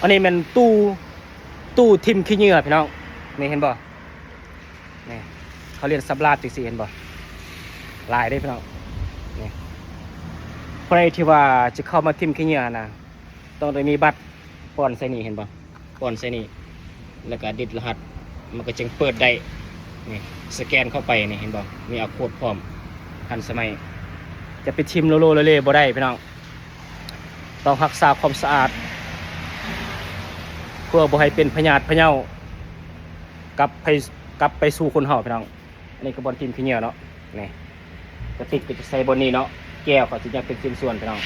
อันนี้มันตู้ทิมขี้เหงื่อพี่น้องนี่เห็นบ่นี่เขาเรียนซับลาดจังซี่เห็นบ่ลายได้พี่น้องนี่ใครที่ว่าจะเข้ามาทิมขี้เหงื่อนะต้องได้มีบัตรป้อนใส่นี่เห็นบ่ป้อนใส่นี่แล้วก็ดิดรหัสมันก็จึงเปิดได้นี่สแกนเข้าไปนี่เห็นบ่มีเอาโค้ดพร้อมทันสมัยจะไปทิมโลโลเล่บ่ได้พี่น้องต้องรักษาความสะอาดเพื่อบ่ให้เป็นพยาธิพะเยากลับไปสู่คนเฮาพี่น้องอันนี้ก็บ่อนทิมขี้เหงื่อเนาะนี่กระติกจะใส่บนนี้เนาะแก้วเขาสิยังเป็นชิ้นส่วนพี่น้อง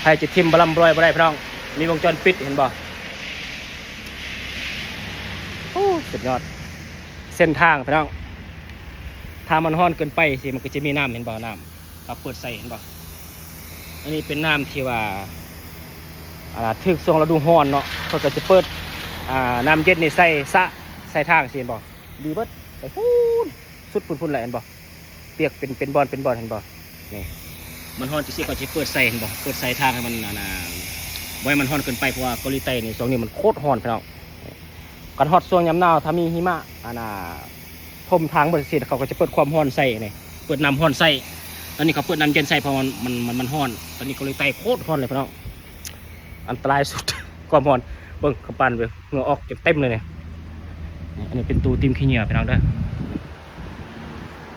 ใครจะทิมบลัมบรอยบ่ได้พี่น้องมีวงจรปิดเห็นบ่โอ้สุดยอดเส้นทางพี่น้องถ้ามันร้อนเกินไปสิมันก็จะมีน้ำเห็นบ่น้ำเราเปิดใส่เห็นบ่อันนี้เป็นน้ำที่ว่าถึกช่วงฤดูร้อนเนาะเขาก็จะเปิดน้ำเย็นนี่ใส่ทางสิเห็นบ่ดีเบิดไปพูนสุดพุ่นๆเลยเห็นบ่เปียกเป็นบอลเห็นบ่นี่มันร้อนจังซี่ก็จะเปิดใส่เห็นบ่เปิดใส่ทางให้มันบ่ให้มันร้อนเกินไปเพราะว่าเกาหลีใต้นี่ช่วงนี้มันโคตรร้อนพี่น้องกันฮอตช่วงยามหนาวถ้ามีหิมะท่วมทางบริษัทเขาก็จะเปิดความร้อนใส่นี่เปิดน้ำร้อนใส่ตอนนี้เขาเปิดน้ำเย็นใส่เพราะมันร้อนตอนนี้เกาหลีใต้โคตรร้อนเลยพี่น้องอันตรายสุด ความร้อนเบิ่งเขาปั่นไปเหงื่อออกเต็มเลยเนี่ยอันนี้เป็นตู้ติมขี้เหงื่อพี่น้องเด้อ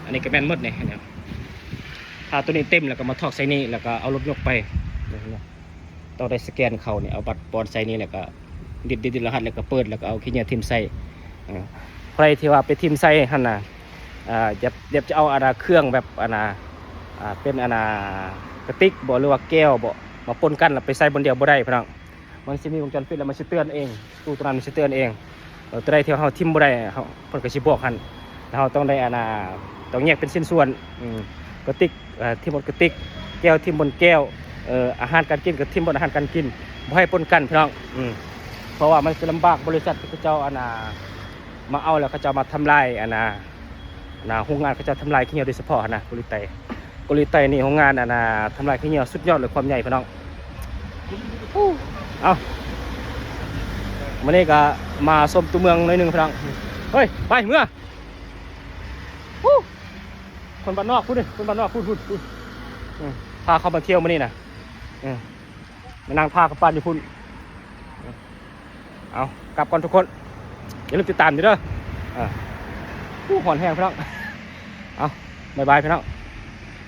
อันนี้ก็แม่นหมดเนี่ยถ้าตัวนี้เต็มแล้วก็มาทอกใส่นี่แล้วก็เอารถยกไปต้องได้สแกนเขาเนี่ยเอาบัตรปอนใส่นี่แล้วก็ดิดรหัสแล้วก็เปิดแล้วก็เอาขี้เหงื่อทิมใส่ใครที่ว่าไปทิมใส่หั่นน่ะอย่าจะเอาเครื่องแบบเป็นกระติกบ่หรือว่าแก้วบ่มาปนกันแล้วไปใส่บนเดียวบ่ได้พี่น้องมันจะมีวงจรปิดแล้วมันจะเตือนเองตู้ตัวนั้นมันจะเตือนเองตัวใดที่เฮาทิมบ่ได้เฮาเพิ่นก็สิบอกหั่นแล้วเฮาต้องได้ต้องแยกเป็นชิ้นส่วนกระติกทิมบนกระติกแก้วทิมบนแก้วอาหารการกินกับทิมบนอาหารการกินบ่ให้ปนกันพี่น้องเพราะว่ามันจะลำบากบริษัทเขาเจ้ามาเอาแล้วเขาเจ้ามาทำลายโรงงานเขาเจ้าทำลายขี้เหนียวโดยเฉพาะเกาหลีใต้นี่โรงงานทำลายขี้เหนียวสุดยอดเลยความใหญ่พี่น้องเอาวันนี้ก็มาชมตัวเมืองหน่อยนึงพี่น้องเฮ้ยไปเมื่อคนบ้านนอกพูดดิคนบ้านนอกพูดพาเขามาเที่ยวมานี่นะมานั่งพากับปานอยู่พุ่นเอากลับก่อนทุกคนอย่าลืมติดตามอยู่เด้อหอนแห้งพี่น้องเอาบายบายพี่น้อง